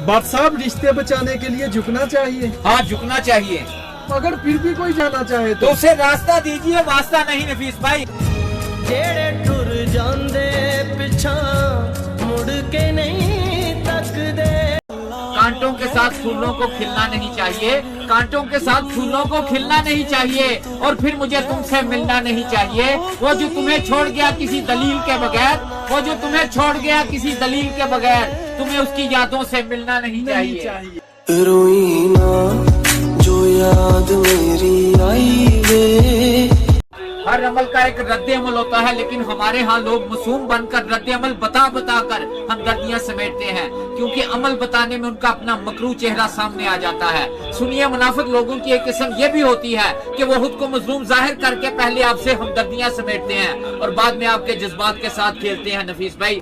But साहब रिश्ते बचाने के लिए झुकना चाहिए। हाँ झुकना चाहिए। अगर फिर भी कोई जाना चाहे तो उसे रास्ता दीजिए, वास्ता नहीं नफीस भाई। जेड़े टुर जांदे पिछा मुड़ के नहीं तकदे। कांटों के साथ फूलों को खिलना नहीं चाहिए, कांटों के साथ फूलों को खिलना नहीं चाहिए, और फिर मुझे तुमसे मिलना नहीं चाहिए। वो जो तुम्हें छोड़ गया किसी दलील के बगैर, वो जो तुम्हें छोड़ गया किसी दलील के बगैर, तुम्हें उसकी यादों से मिलना नहीं चाहिए। रोई ना जो याद मेरी आई वे। हर अमल का एक रद्द अमल होता है, लेकिन हमारे यहाँ लोग मासूम बनकर रद्द अमल बता कर हमदर्दियां समेटते हैं, क्योंकि अमल बताने में उनका अपना मकरू चेहरा सामने आ जाता है। सुनिए, मुनाफिक लोगों की एक किस्म ये भी होती है कि वो खुद को मजलूम जाहिर करके पहले आपसे हमदर्दियां समेटते हैं और बाद में आपके जज्बात के साथ खेलते हैं नफीस भाई।